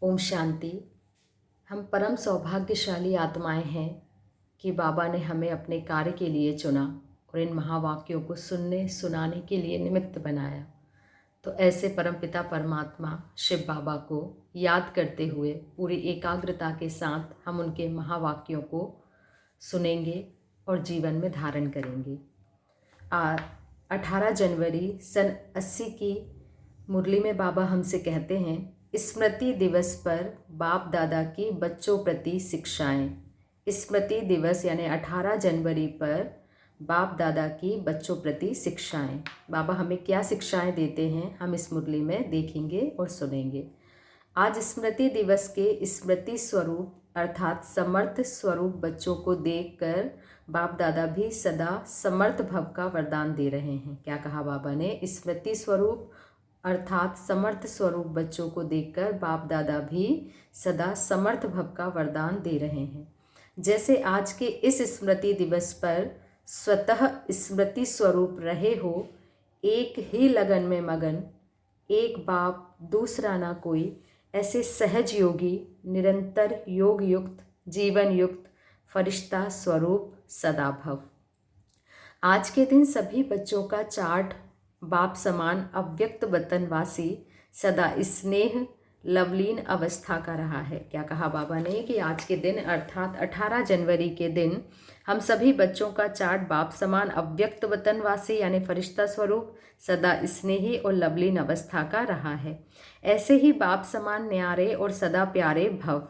ओम शांति। हम परम सौभाग्यशाली आत्माएं हैं कि बाबा ने हमें अपने कार्य के लिए चुना और इन महावाक्यों को सुनने सुनाने के लिए निमित्त बनाया। तो ऐसे परमपिता परमात्मा शिव बाबा को याद करते हुए पूरी एकाग्रता के साथ हम उनके महावाक्यों को सुनेंगे और जीवन में धारण करेंगे। 18 जनवरी सन 80 की मुरली में बाबा हमसे कहते हैं, स्मृति दिवस पर बाप दादा की बच्चों प्रति शिक्षाएं। स्मृति दिवस यानी 18 जनवरी पर बाप दादा की बच्चों प्रति शिक्षाएं। बाबा हमें क्या शिक्षाएं देते हैं हम इस मुरली में देखेंगे और सुनेंगे। आज स्मृति दिवस के स्मृति स्वरूप अर्थात समर्थ स्वरूप बच्चों को देखकर बाप दादा भी सदा समर्थ भव का वरदान दे रहे हैं। क्या कहा बाबा ने? स्मृति स्वरूप अर्थात समर्थ स्वरूप बच्चों को देखकर बाप दादा भी सदा समर्थ भव का वरदान दे रहे हैं। जैसे आज के इस स्मृति दिवस पर स्वतः स्मृति स्वरूप रहे हो, एक ही लगन में मगन, एक बाप दूसरा ना कोई, ऐसे सहज योगी निरंतर योग युक्त जीवन युक्त फरिश्ता स्वरूप सदा भव। आज के दिन सभी बच्चों का चार्ट बाप समान अव्यक्त वतनवासी सदा स्नेह लवलीन अवस्था का रहा है। क्या कहा बाबा ने कि आज के दिन अर्थात 18 जनवरी के दिन हम सभी बच्चों का चार्ट बाप समान अव्यक्त वतनवासी यानी फरिश्ता स्वरूप सदा स्नेही और लवलीन अवस्था का रहा है। ऐसे ही बाप समान न्यारे और सदा प्यारे भव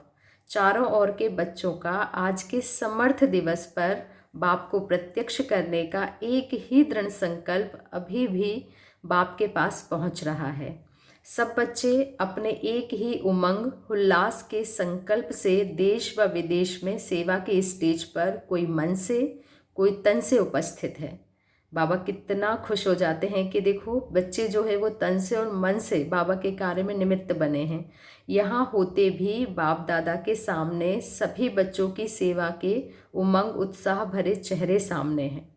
चारों ओर के बच्चों का आज के समर्थ दिवस पर बाप को प्रत्यक्ष करने का एक ही दृढ़ संकल्प अभी भी बाप के पास पहुंच रहा है। सब बच्चे अपने एक ही उमंग उल्लास के संकल्प से देश व विदेश में सेवा के स्टेज पर कोई मन से कोई तन से उपस्थित है। बाबा कितना खुश हो जाते हैं कि देखो बच्चे जो है वो तन से और मन से बाबा के कार्य में निमित्त बने हैं। यहाँ होते भी बाप दादा के सामने सभी बच्चों की सेवा के उमंग उत्साह भरे चेहरे सामने हैं।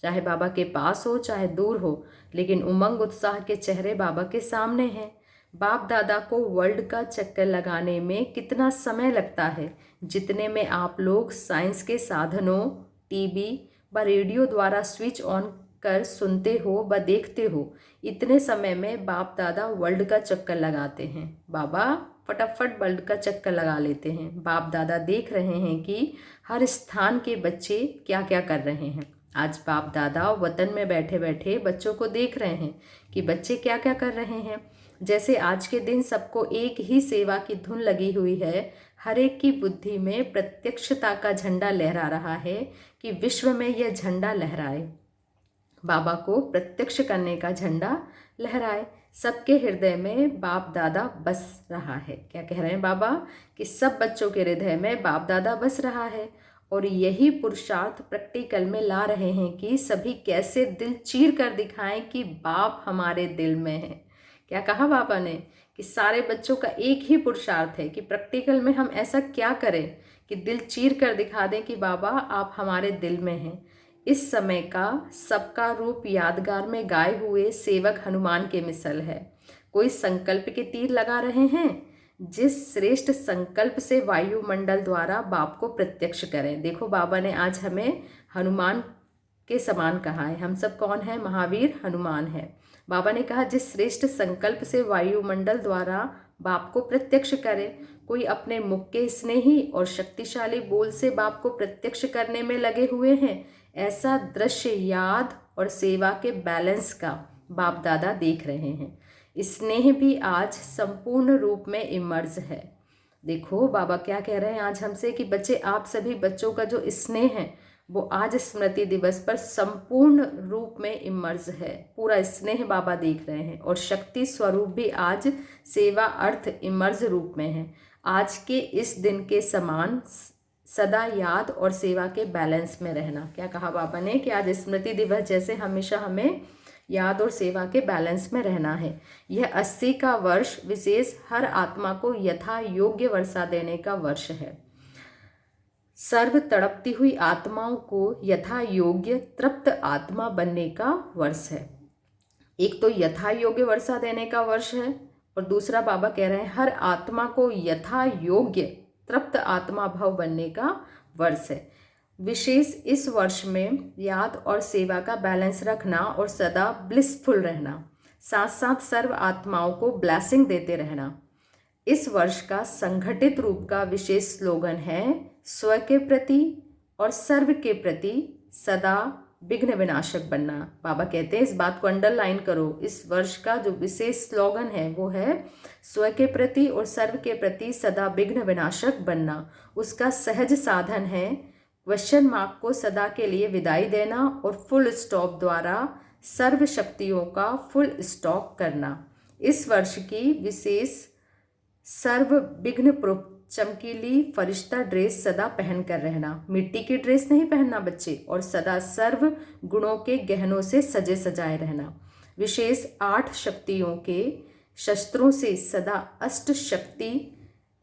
चाहे बाबा के पास हो चाहे दूर हो, लेकिन उमंग उत्साह के चेहरे बाबा के सामने हैं। बाप दादा को वर्ल्ड का चक्कर लगाने में कितना समय लगता है, जितने में आप लोग साइंस के साधनों टीवी व रेडियो द्वारा स्विच ऑन कर सुनते हो व देखते हो, इतने समय में बाप दादा वर्ल्ड का चक्कर लगाते हैं। बाबा फटाफट वर्ल्ड का चक्कर लगा लेते हैं। बाप दादा देख रहे हैं कि हर स्थान के बच्चे क्या क्या कर रहे हैं। आज बाप दादा वतन में बैठे बैठे बच्चों को देख रहे हैं कि बच्चे क्या क्या कर रहे हैं। जैसे आज के दिन सबको एक ही सेवा की धुन लगी हुई है, हर एक की बुद्धि में प्रत्यक्षता का झंडा लहरा रहा है कि विश्व में यह झंडा लहराए, बाबा को प्रत्यक्ष करने का झंडा लहराए। सबके हृदय में बाप दादा बस रहा है। क्या कह रहे हैं बाबा? कि सब बच्चों के हृदय में बाप दादा बस रहा है और यही पुरुषार्थ प्रैक्टिकल में ला रहे हैं कि सभी कैसे दिल चीर कर दिखाएं कि बाप हमारे दिल में है। क्या कहा बाबा ने? कि सारे बच्चों का एक ही पुरुषार्थ है कि प्रैक्टिकल में हम ऐसा क्या करें कि दिल चीर कर दिखा दें कि बाबा आप हमारे दिल में हैं। इस समय का सबका रूप यादगार में गाए हुए सेवक हनुमान के मिसल है। कोई संकल्प के तीर लगा रहे हैं, जिस श्रेष्ठ संकल्प से वायुमंडल द्वारा बाप को प्रत्यक्ष करें। देखो बाबा ने आज हमें हनुमान के समान कहा है। हम सब कौन है? महावीर हनुमान है। बाबा ने कहा जिस श्रेष्ठ संकल्प से वायुमंडल द्वारा बाप को प्रत्यक्ष करे। कोई अपने मुख के स्नेही और शक्तिशाली बोल से बाप को प्रत्यक्ष करने में लगे हुए हैं। ऐसा दृश्य याद और सेवा के बैलेंस का बाप दादा देख रहे हैं। स्नेह भी आज संपूर्ण रूप में इमर्ज है। देखो बाबा क्या कह रहे हैं आज हमसे कि बच्चे, आप सभी बच्चों का जो स्नेह है वो आज स्मृति दिवस पर संपूर्ण रूप में इमर्ज है। पूरा स्नेह बाबा देख रहे हैं और शक्ति स्वरूप भी आज सेवा अर्थ इमर्ज रूप में है। आज के इस दिन के समान सदा याद और सेवा के बैलेंस में रहना। क्या कहा बाबा ने? कि आज स्मृति दिवस जैसे हमेशा हमें याद और सेवा के बैलेंस में रहना है। यह 80 का वर्ष विशेष हर आत्मा को यथा योग्य वर्षा देने का वर्ष है। सर्व तड़पती हुई आत्माओं को यथा योग्य तृप्त आत्मा बनने का वर्ष है। एक तो यथा योग्य वर्षा देने का वर्ष है और दूसरा बाबा कह रहे हैं हर आत्मा को यथा योग्य तृप्त आत्मा भाव बनने का वर्ष है। विशेष इस वर्ष में याद और सेवा का बैलेंस रखना और सदा ब्लिसफुल रहना, साथ साथ सर्व आत्माओं को ब्लेसिंग देते रहना। इस वर्ष का संगठित रूप का विशेष स्लोगन है स्व के प्रति और सर्व के प्रति सदा विघ्न विनाशक बनना। बाबा कहते हैं इस बात को अंडरलाइन करो, इस वर्ष का जो विशेष स्लोगन है वो है स्व के प्रति और सर्व के प्रति सदा विघ्न विनाशक बनना। उसका सहज साधन है क्वेश्चन मार्क को सदा के लिए विदाई देना और फुल स्टॉप द्वारा सर्व शक्तियों का फुल स्टॉप करना। इस वर्ष की विशेष सर्व विघ्न प्रोक्त चमकीली फरिश्ता ड्रेस सदा पहन कर रहना, मिट्टी की ड्रेस नहीं पहनना बच्चे, और सदा सर्व गुणों के गहनों से सजे सजाए रहना। विशेष 8 शक्तियों के शस्त्रों से सदा अष्ट शक्ति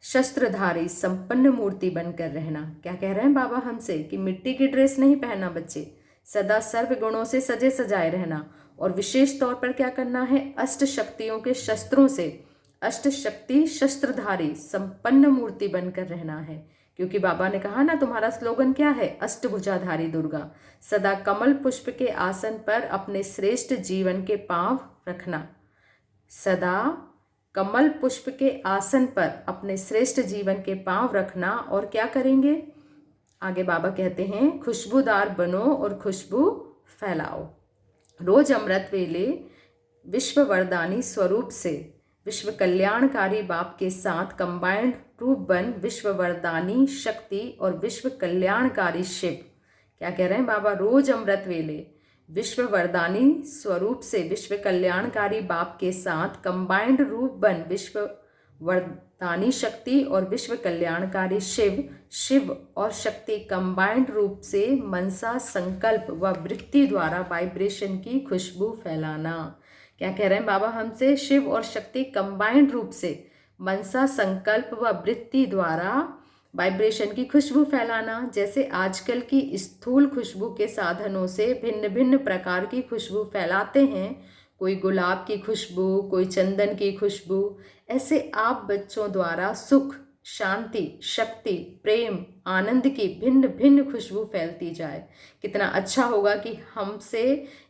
शस्त्रधारी संपन्न मूर्ति बनकर रहना। क्या कह रहे हैं बाबा हमसे कि मिट्टी की ड्रेस नहीं पहनना बच्चे, सदा सर्व गुणों से सजे सजाए रहना, और विशेष तौर पर क्या करना है, अष्ट शक्तियों के शस्त्रों से अष्ट शक्ति शस्त्रधारी संपन्न मूर्ति बनकर रहना है। क्योंकि बाबा ने कहा ना तुम्हारा स्लोगन क्या है, अष्टभुजाधारी दुर्गा। सदा कमल पुष्प के आसन पर अपने श्रेष्ठ जीवन के पांव रखना, सदा कमल पुष्प के आसन पर अपने श्रेष्ठ जीवन के पांव रखना। और क्या करेंगे, आगे बाबा कहते हैं खुशबूदार बनो और खुशबू फैलाओ। रोज अमृत वेले विश्व वरदानी स्वरूप से विश्व कल्याणकारी बाप के साथ कंबाइंड रूप बन विश्व वरदानी शक्ति और विश्व कल्याणकारी शिव। क्या कह रहे हैं बाबा, रोज अमृत वेले विश्व वरदानी स्वरूप से विश्व कल्याणकारी बाप के साथ कंबाइंड रूप बन विश्व वरदानी शक्ति और विश्व कल्याणकारी शिव। शिव और शक्ति कंबाइंड रूप से मनसा संकल्प व वृत्ति द्वारा वाइब्रेशन की खुशबू फैलाना। क्या कह रहे हैं बाबा हमसे, शिव और शक्ति कंबाइंड रूप से मनसा संकल्प व वृत्ति द्वारा वाइब्रेशन की खुशबू फैलाना। जैसे आजकल की स्थूल खुशबू के साधनों से भिन्न भिन्न प्रकार की खुशबू फैलाते हैं, कोई गुलाब की खुशबू, कोई चंदन की खुशबू, ऐसे आप बच्चों द्वारा सुख, शांति, शक्ति, प्रेम, आनंद की भिन्न भिन्न खुशबू फैलती जाए। कितना अच्छा होगा कि हमसे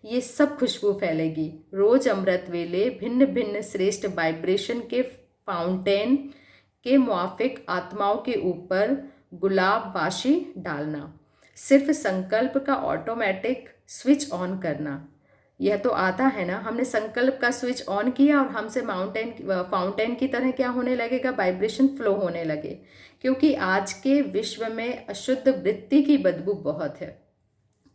ये सब खुशबू फैलेगी। रोज अमृत वेले भिन्न भिन्न श्रेष्ठ वाइब्रेशन के फाउंटेन के मुआफिक आत्माओं के ऊपर गुलाब वाशी डालना। सिर्फ संकल्प का ऑटोमेटिक स्विच ऑन करना, यह तो आता है ना, हमने संकल्प का स्विच ऑन किया और हमसे फाउंटेन की तरह क्या होने लगेगा, वाइब्रेशन फ्लो होने लगे। क्योंकि आज के विश्व में अशुद्ध वृत्ति की बदबू बहुत है,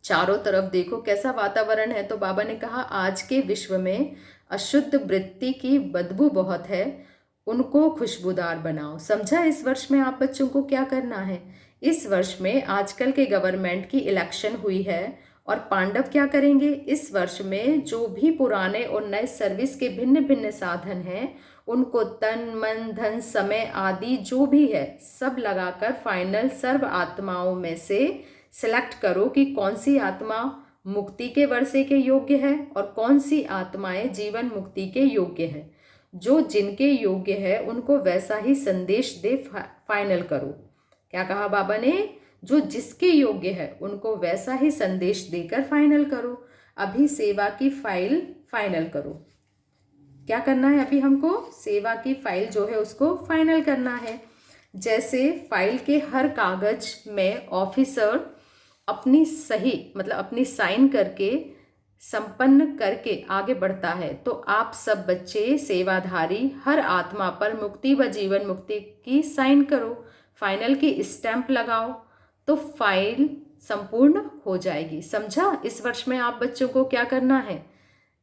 चारों तरफ देखो कैसा वातावरण है। तो बाबा ने कहा आज के विश्व में अशुद्ध वृत्ति की बदबू बहुत है, उनको खुशबूदार बनाओ। समझा इस वर्ष में आप बच्चों को क्या करना है। इस वर्ष में आजकल के गवर्नमेंट की इलेक्शन हुई है और पांडव क्या करेंगे, इस वर्ष में जो भी पुराने और नए सर्विस के भिन्न भिन्न साधन हैं उनको तन मन धन समय आदि जो भी है सब लगाकर फाइनल सर्व आत्माओं में से सिलेक्ट करो कि कौन सी आत्मा मुक्ति के वर्षे के योग्य है और कौन सी आत्माएं जीवन मुक्ति के योग्य है। जो जिनके योग्य है उनको वैसा ही संदेश दे फाइनल करो। क्या कहा बाबा ने, जो जिसके योग्य है उनको वैसा ही संदेश देकर फाइनल करो। अभी सेवा की फाइल फाइनल करो। क्या करना है, अभी हमको सेवा की फाइल जो है उसको फाइनल करना है। जैसे फाइल के हर कागज में ऑफिसर अपनी सही मतलब अपनी साइन करके संपन्न करके आगे बढ़ता है, तो आप सब बच्चे सेवाधारी हर आत्मा पर मुक्ति व जीवन मुक्ति की साइन करो, फाइनल की स्टैंप लगाओ, तो फाइल संपूर्ण हो जाएगी। समझा। इस वर्ष में आप बच्चों को क्या करना है,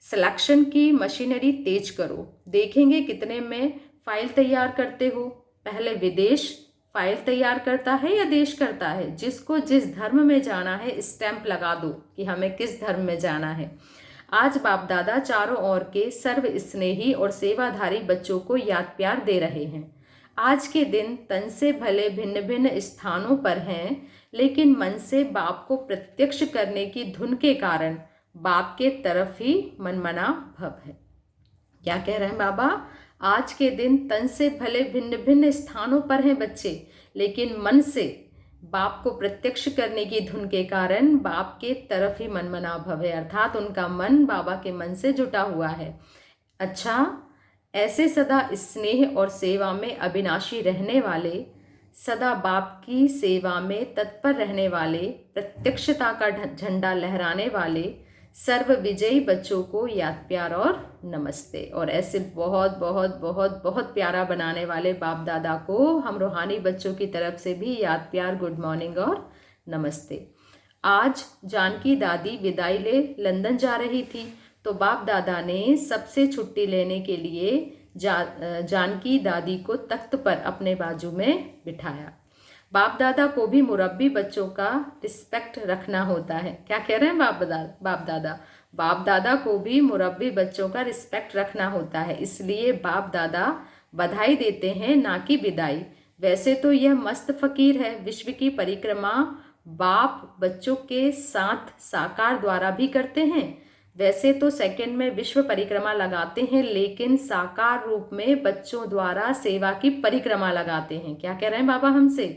सिलेक्शन की मशीनरी तेज करो। देखेंगे कितने में फाइल तैयार करते हो। पहले विदेश फाइल तैयार करता है या देश करता है। जिसको जिस धर्म में जाना है स्टैंप लगा दो कि हमें किस धर्म में जाना है। आज बाप दादा चारों ओर के सर्व स्नेही और सेवाधारी बच्चों को याद प्यार दे रहे हैं। आज के दिन तन से भले भिन्न भिन्न स्थानों पर हैं, लेकिन मन से बाप को प्रत्यक्ष करने की धुन के कारण बाप के तरफ ही मनमना भव है। क्या कह रहे हैं बाबा, आज के दिन तन से भले भिन्न भिन्न स्थानों पर हैं बच्चे, लेकिन मन से बाप को प्रत्यक्ष करने की धुन के कारण बाप के तरफ ही मनमना भव है, अर्थात उनका मन बाबा के मन से जुटा हुआ है। अच्छा, ऐसे सदा स्नेह और सेवा में अविनाशी रहने वाले, सदा बाप की सेवा में तत्पर रहने वाले, प्रत्यक्षता का झंडा लहराने वाले सर्व विजयी बच्चों को याद प्यार और नमस्ते। और ऐसे बहुत बहुत बहुत बहुत प्यारा बनाने वाले बाप दादा को हम रूहानी बच्चों की तरफ से भी याद प्यार, गुड मॉर्निंग और नमस्ते। आज जानकी दादी विदाई ले लंदन जा रही थी, तो बाप दादा ने सबसे छुट्टी लेने के लिए जानकी दादी को तख्त पर अपने बाजू में बिठाया। बाप दादा को भी मुरब्बी बच्चों का रिस्पेक्ट रखना होता है। क्या कह रहे हैं बाप दादा? बाप दादा को भी मुरब्बी बच्चों का रिस्पेक्ट रखना होता है, इसलिए बाप दादा बधाई देते हैं, ना कि विदाई। वैसे तो यह मस्त फकीर है, विश्व की परिक्रमा बाप बच्चों के साथ साकार द्वारा भी करते हैं। वैसे तो सेकंड में विश्व परिक्रमा लगाते हैं, लेकिन साकार रूप में बच्चों द्वारा सेवा की परिक्रमा लगाते हैं। क्या कह रहे हैं बाबा हमसे?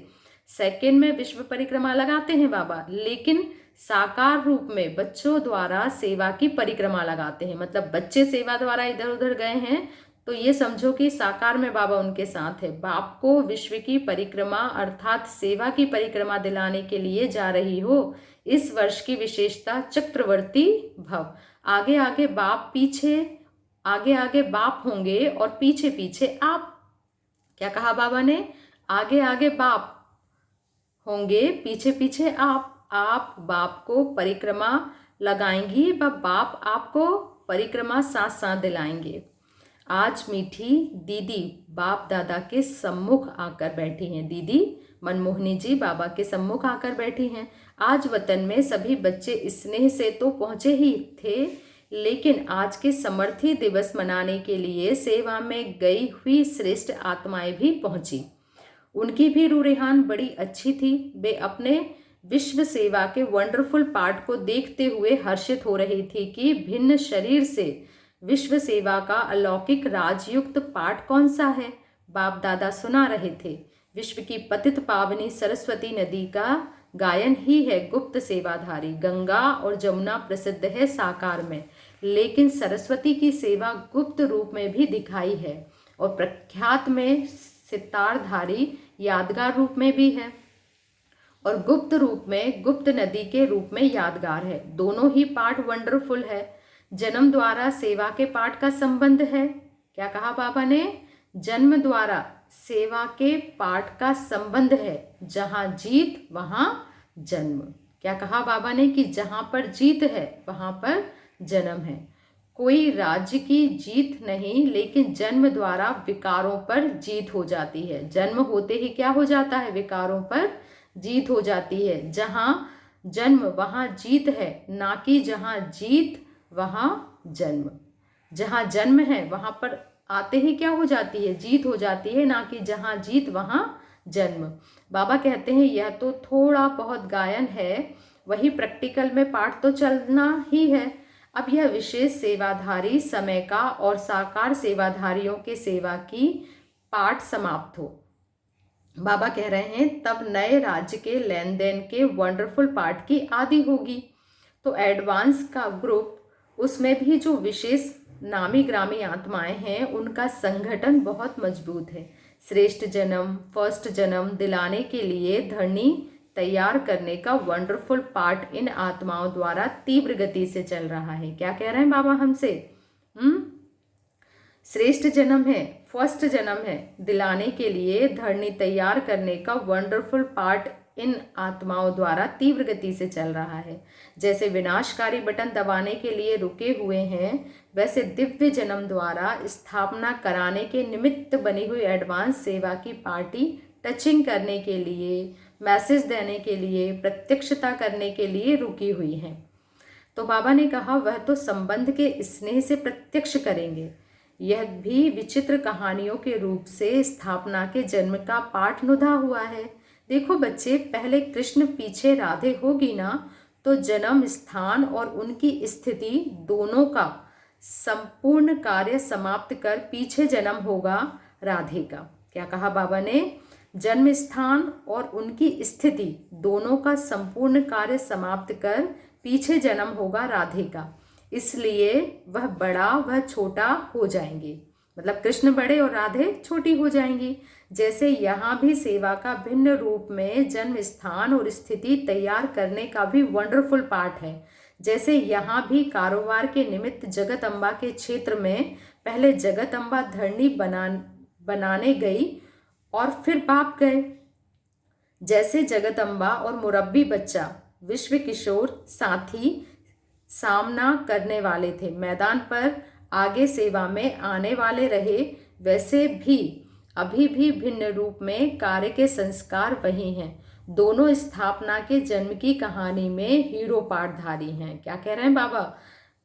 सेकंड में विश्व परिक्रमा लगाते हैं बाबा, लेकिन साकार रूप में बच्चों द्वारा सेवा की परिक्रमा लगाते हैं। मतलब बच्चे सेवा द्वारा इधर उधर गए हैं, तो ये समझो कि साकार में बाबा उनके साथ है। बाप को विश्व की परिक्रमा अर्थात सेवा की परिक्रमा दिलाने के लिए जा रही हो। इस वर्ष की विशेषता चक्रवर्ती भव। आगे आगे बाप, पीछे आगे आगे बाप होंगे और पीछे पीछे आप। क्या कहा बाबा ने? आगे आगे बाप होंगे, पीछे पीछे आप। आप बाप को परिक्रमा लगाएंगी व बाप आपको परिक्रमा साथ साथ दिलाएंगे। आज मीठी दीदी बाप दादा के सम्मुख आकर बैठी हैं। दीदी मनमोहनी जी बाबा के सम्मुख आकर बैठी हैं। आज वतन में सभी बच्चे स्नेह से तो पहुँचे ही थे, लेकिन आज के समर्थी दिवस मनाने के लिए सेवा में गई हुई श्रेष्ठ आत्माएं भी पहुंची। उनकी भी रूरेहान बड़ी अच्छी थी। वे अपने विश्व सेवा के वंडरफुल पार्ट को देखते हुए हर्षित हो रही थी कि भिन्न शरीर से विश्व सेवा का अलौकिक राजयुक्त पाठ कौन सा है। बाप दादा सुना रहे थे। विश्व की पतित पावनी सरस्वती नदी का गायन ही है गुप्त सेवाधारी। गंगा और जमुना प्रसिद्ध है साकार में, लेकिन सरस्वती की सेवा गुप्त रूप में भी दिखाई है और प्रख्यात में सितारधारी यादगार रूप में भी है और गुप्त रूप में गुप्त नदी के रूप में यादगार है। दोनों ही पाठ वंडरफुल है। जन्म द्वारा सेवा के पाठ का संबंध है। क्या कहा बाबा ने? जन्म द्वारा सेवा के पाठ का संबंध है। जहाँ जीत वहाँ जन्म। क्या कहा बाबा ने? कि जहाँ पर जीत है वहाँ पर जन्म है। कोई राज्य की जीत नहीं, लेकिन जन्म द्वारा विकारों पर जीत हो जाती है। जन्म होते ही क्या हो जाता है? विकारों पर जीत हो जाती है। जहाँ जन्म वहाँ जीत है, ना कि जहाँ जीत वहाँ जन्म। जहाँ जन्म है वहाँ पर आते ही क्या हो जाती है? जीत हो जाती है, ना कि जहाँ जीत वहाँ जन्म। बाबा कहते हैं यह तो थोड़ा बहुत गायन है, वही प्रैक्टिकल में पाठ तो चलना ही है। अब यह विशेष सेवाधारी समय का और साकार सेवाधारियों के सेवा की पाठ समाप्त हो। बाबा कह रहे हैं तब नए राज्य के लेन देन के वंडरफुल पार्ट की आदि होगी। तो एडवांस का ग्रुप, उसमें भी जो विशेष नामी ग्रामी आत्माएं हैं उनका संगठन बहुत मजबूत है। श्रेष्ठ जन्म, फर्स्ट जन्म दिलाने के लिए धरनी तैयार करने का वंडरफुल पार्ट इन आत्माओं द्वारा तीव्र गति से चल रहा है। क्या कह रहे हैं बाबा हमसे? श्रेष्ठ जन्म है, फर्स्ट जन्म है दिलाने के लिए धरनी तैयार करने का वंडरफुल पार्ट इन आत्माओं द्वारा तीव्र गति से चल रहा है। जैसे विनाशकारी बटन दबाने के लिए रुके हुए हैं, वैसे दिव्य जन्म द्वारा स्थापना कराने के निमित्त बनी हुई एडवांस सेवा की पार्टी टचिंग करने के लिए, मैसेज देने के लिए, प्रत्यक्षता करने के लिए रुकी हुई हैं। तो बाबा ने कहा वह तो संबंध के स्नेह से प्रत्यक्ष करेंगे। यह भी विचित्र कहानियों के रूप से स्थापना के जन्म का पाठ नुधा हुआ है। देखो बच्चे, पहले कृष्ण पीछे राधे होगी ना, तो जन्म स्थान और उनकी स्थिति दोनों का संपूर्ण कार्य समाप्त कर पीछे जन्म होगा राधे का। क्या कहा बाबा ने? जन्म स्थान और उनकी स्थिति दोनों का संपूर्ण कार्य समाप्त कर पीछे जन्म होगा राधे का, इसलिए वह बड़ा वह छोटा हो जाएंगे। मतलब कृष्ण बड़े और राधे छोटी हो जाएंगी। जैसे यहाँ भी सेवा का भिन्न रूप में जन्म स्थान और स्थिति तैयार करने का भी वंडरफुल पार्ट है। जैसे यहाँ भी कारोबार के निमित्त जगदम्बा के क्षेत्र में पहले जगदम्बा धरनी बनाने गई और फिर बाप गए। जैसे जगदम्बा और मुरब्बी बच्चा विश्व किशोर साथी सामना करने वाले थे, मैदान पर आगे सेवा में आने वाले रहे, वैसे भी अभी भी भिन्न रूप में कार्य के संस्कार वही हैं। दोनों स्थापना के जन्म की कहानी में हीरो पाठधारी हैं। क्या कह रहे हैं बाबा?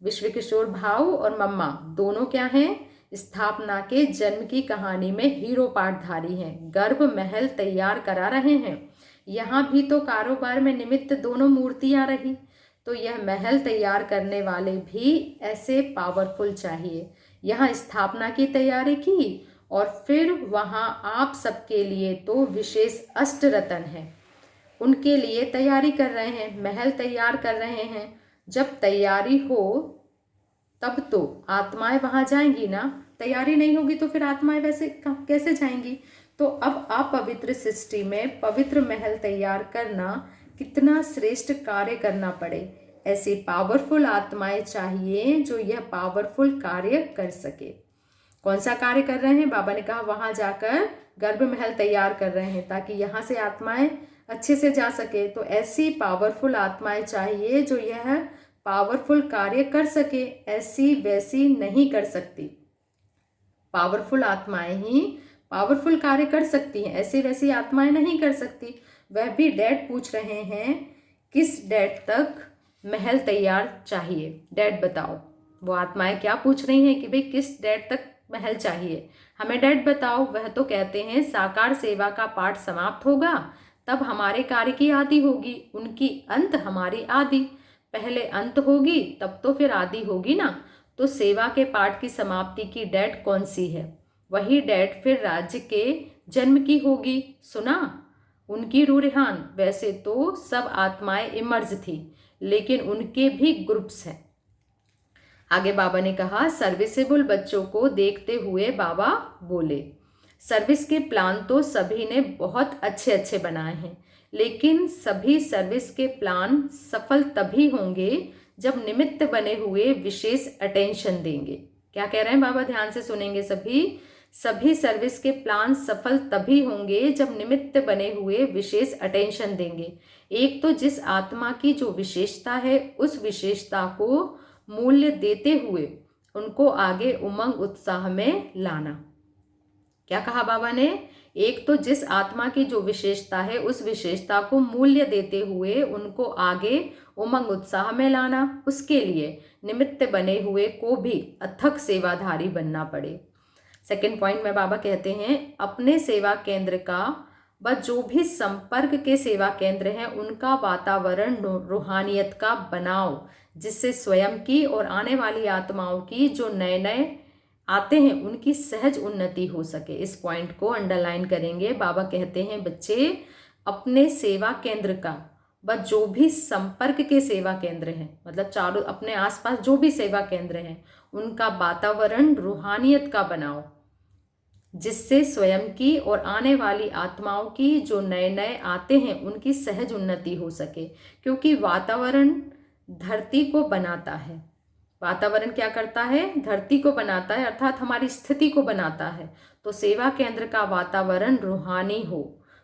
विश्व किशोर भाऊ और मम्मा दोनों क्या हैं? स्थापना के जन्म की कहानी में हीरो पाठधारी हैं, गर्भ महल तैयार करा रहे हैं। यहाँ भी तो कारोबार में निमित्त दोनों मूर्तियाँ रही, तो यह महल तैयार करने वाले भी ऐसे पावरफुल चाहिए। यहाँ स्थापना की तैयारी की और फिर वहाँ आप सबके लिए तो विशेष अष्टरत्न है, उनके लिए तैयारी कर रहे हैं, महल तैयार कर रहे हैं। जब तैयारी हो तब तो आत्माएं वहाँ जाएंगी ना, तैयारी नहीं होगी तो फिर आत्माएं वैसे कैसे जाएंगी? तो अब अपवित्र सृष्टि में पवित्र महल तैयार करना कितना श्रेष्ठ कार्य करना पड़े। ऐसी पावरफुल आत्माएं चाहिए जो यह पावरफुल कार्य कर सके। कौन सा कार्य कर रहे हैं? बाबा ने कहा वहां जाकर गर्भ महल तैयार कर रहे हैं ताकि यहाँ से आत्माएं अच्छे से जा सके। तो ऐसी पावरफुल आत्माएं चाहिए जो यह पावरफुल कार्य कर सके, ऐसी वैसी नहीं कर सकती। पावरफुल आत्माएं ही पावरफुल कार्य कर सकती हैं, ऐसी वैसी आत्माएं नहीं कर सकती। वह भी डैड पूछ रहे हैं किस डैड तक महल तैयार चाहिए, डैड बताओ। वो आत्माएं क्या पूछ रही हैं कि भाई किस डैड तक महल चाहिए, हमें डैड बताओ। वह तो कहते हैं साकार सेवा का पाठ समाप्त होगा तब हमारे कार्य की आदि होगी, उनकी अंत हमारी आदि। पहले अंत होगी तब तो फिर आदि होगी ना। तो सेवा के पाठ की समाप्ति की डेट कौन सी है? वही डेट फिर राज्य के जन्म की होगी। सुना उनकी रूरिहान। वैसे तो सब आत्माएं इमर्ज थी, लेकिन उनके भी ग्रुप्स हैं। आगे बाबा ने कहा सर्विसेबल बच्चों को देखते हुए बाबा बोले, सर्विस के प्लान तो सभी ने बहुत अच्छे अच्छे बनाए हैं, लेकिन सभी सर्विस के प्लान सफल तभी होंगे जब निमित्त बने हुए विशेष अटेंशन देंगे। क्या कह रहे हैं बाबा? ध्यान से सुनेंगे सभी सर्विस के प्लान सफल तभी होंगे जब निमित्त बने हुए विशेष अटेंशन देंगे। एक तो जिस आत्मा की जो विशेषता है उस विशेषता को मूल्य देते हुए उनको आगे उमंग उत्साह में लाना। क्या कहा बाबा ने? एक तो जिस आत्मा की जो विशेषता है उस विशेषता को मूल्य देते हुए उनको आगे उमंग उत्साह में लाना, उसके लिए निमित्त बने हुए को भी अथक सेवाधारी बनना पड़े। सेकंड पॉइंट में बाबा कहते हैं अपने सेवा केंद्र का व जो भी संपर्क के सेवा केंद्र हैं उनका वातावरण रूहानियत का बनाओ, जिससे स्वयं की और आने वाली आत्माओं की जो नए नए आते हैं उनकी सहज उन्नति हो सके। इस पॉइंट को अंडरलाइन करेंगे। बाबा कहते हैं बच्चे अपने सेवा केंद्र का व जो भी संपर्क के सेवा केंद्र हैं, मतलब चारों अपने आसपास जो भी सेवा केंद्र हैं उनका वातावरण रूहानियत का बनाओ, जिससे स्वयं की और आने वाली आत्माओं की जो नए नए आते हैं उनकी सहज उन्नति हो सके। क्योंकि वातावरण धरती को बनाता है। वातावरण क्या करता है? धरती को बनाता है, अर्थात हमारी स्थिति को बनाता है। तो सेवा केंद्र का वातावरण रूहानी हो।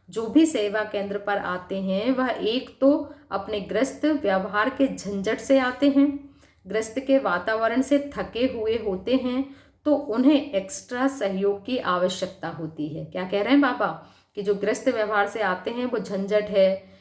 जो भी सेवा केंद्र पर आते हैं वह एक तो अपने ग्रस्त व्यवहार के झंझट से आते हैं, ग्रस्त के वातावरण से थके हुए होते हैं, तो उन्हें एक्स्ट्रा सहयोग की आवश्यकता होती है। क्या कह रहे हैं बाबा? कि जो ग्रस्त व्यवहार से आते हैं वो झंझट है,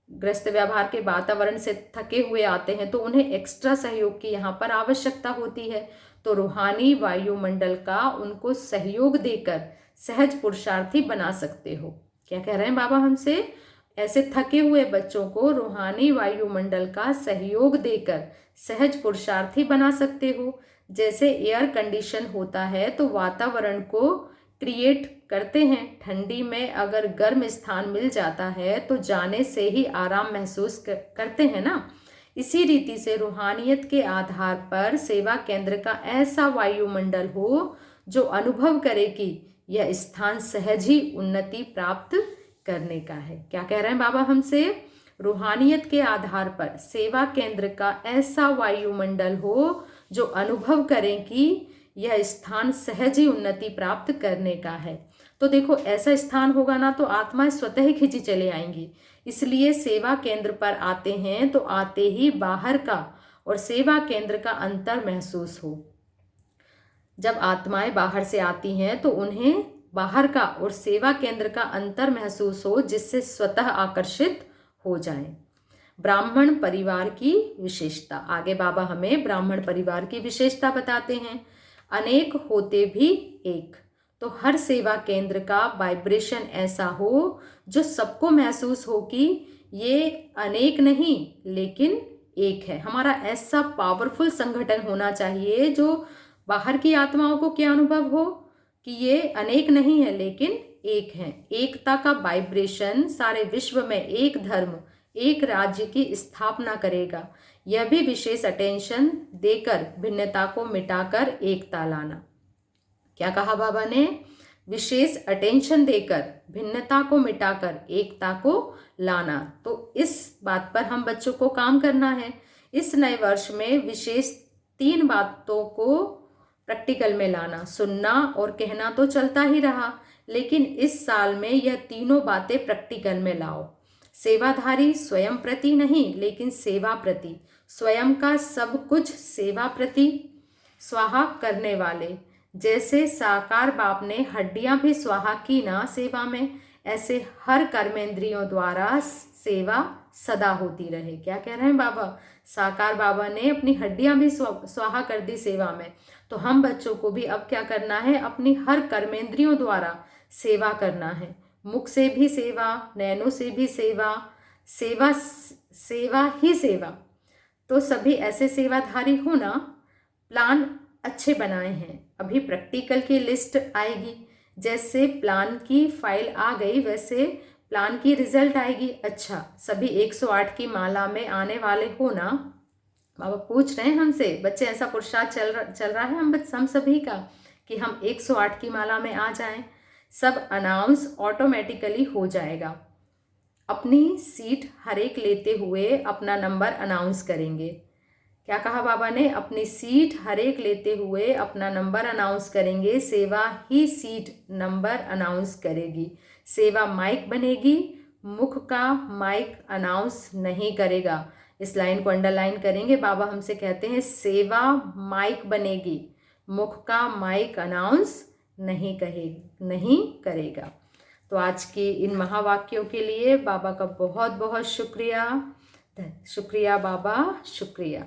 ग्रस्त व्यवहार के वातावरण से थके हुए आते हैं, तो उन्हें एक्स्ट्रा सहयोग की यहाँ पर आवश्यकता होती है। तो रूहानी वायुमंडल का उनको सहयोग देकर सहज पुरुषार्थी बना सकते हो। क्या कह रहे हैं बाबा हमसे? ऐसे थके हुए बच्चों को रूहानी वायुमंडल का सहयोग देकर सहज पुरुषार्थी बना सकते हो। जैसे एयर कंडीशन होता है तो वातावरण को क्रिएट करते हैं। ठंडी में अगर गर्म स्थान मिल जाता है तो जाने से ही आराम महसूस करते हैं ना। इसी रीति से रूहानियत के आधार पर सेवा केंद्र का ऐसा वायुमंडल हो जो अनुभव करे कि यह स्थान सहज ही उन्नति प्राप्त करने का है। क्या कह रहे हैं बाबा हमसे? रूहानियत के आधार पर सेवा केंद्र का ऐसा वायुमंडल हो जो अनुभव करें कि यह स्थान सहज ही उन्नति प्राप्त करने का है। तो देखो, ऐसा स्थान होगा ना तो आत्माएं स्वतः ही खिंची चले आएंगी। इसलिए सेवा केंद्र पर आते हैं तो आते ही बाहर का और सेवा केंद्र का अंतर महसूस हो। जब आत्माएं बाहर से आती हैं तो उन्हें बाहर का और सेवा केंद्र का अंतर महसूस हो, जिससे स्वतः आकर्षित हो जाएं। ब्राह्मण परिवार की विशेषता। आगे बाबा हमें ब्राह्मण परिवार की विशेषता बताते हैं। अनेक होते भी एक, तो हर सेवा केंद्र का वाइब्रेशन ऐसा हो जो सबको महसूस हो कि ये अनेक नहीं लेकिन एक है। हमारा ऐसा पावरफुल संगठन होना चाहिए जो बाहर की आत्माओं को क्या अनुभव हो कि ये अनेक नहीं है लेकिन एक है। एकता का वाइब्रेशन सारे विश्व में एक धर्म, एक राज्य की स्थापना करेगा। यह भी विशेष अटेंशन देकर भिन्नता को मिटाकर एकता लाना। क्या कहा बाबा ने? विशेष अटेंशन देकर भिन्नता को मिटाकर एकता को लाना। तो इस बात पर हम बच्चों को काम करना है। इस नए वर्ष में विशेष 3 बातों को प्रैक्टिकल में लाना। सुनना और कहना तो चलता ही रहा, लेकिन इस साल में यह तीनों बातें प्रैक्टिकल में लाओ। सेवाधारी स्वयं प्रति नहीं लेकिन सेवा प्रति, स्वयं का सब कुछ सेवा प्रति स्वाहा करने वाले। जैसे साकार बाप ने हड्डियां भी स्वाहा की ना सेवा में, ऐसे हर कर्मेंद्रियों द्वारा सेवा सदा होती रहे। क्या कह रहे हैं बाबा? साकार बाबा ने अपनी हड्डियां भी स्वाहा कर दी सेवा में। तो हम बच्चों को भी अब क्या करना है? अपनी हर कर्मेंद्रियों द्वारा सेवा करना है। मुख से भी सेवा, नैनों से भी सेवा, सेवा सेवा ही सेवा। तो सभी ऐसे सेवाधारी होना। प्लान अच्छे बनाए हैं। अभी प्रैक्टिकल की लिस्ट आएगी। जैसे प्लान की फाइल आ गई वैसे प्लान की रिजल्ट आएगी। अच्छा, सभी 108 की माला में आने वाले हो ना? बाबा पूछ रहे हैं हमसे। बच्चे, ऐसा पुरुषार्थ चल रहा है हम सभी का कि हम 108 की माला में आ जाएं। सब अनाउंस ऑटोमेटिकली हो जाएगा। अपनी सीट हर एक लेते हुए अपना नंबर अनाउंस करेंगे। क्या कहा बाबा ने? अपनी सीट हर एक लेते हुए अपना नंबर अनाउंस करेंगे। सेवा ही सीट नंबर अनाउंस करेगी। सेवा माइक बनेगी, मुख का माइक अनाउंस नहीं करेगा। इस लाइन को अंडरलाइन करेंगे। बाबा हमसे कहते हैं सेवा माइक बनेगी, मुख का माइक अनाउंस नहीं करेगा। तो आज की इन महावाक्यों के लिए बाबा का बहुत बहुत शुक्रिया। शुक्रिया बाबा, शुक्रिया।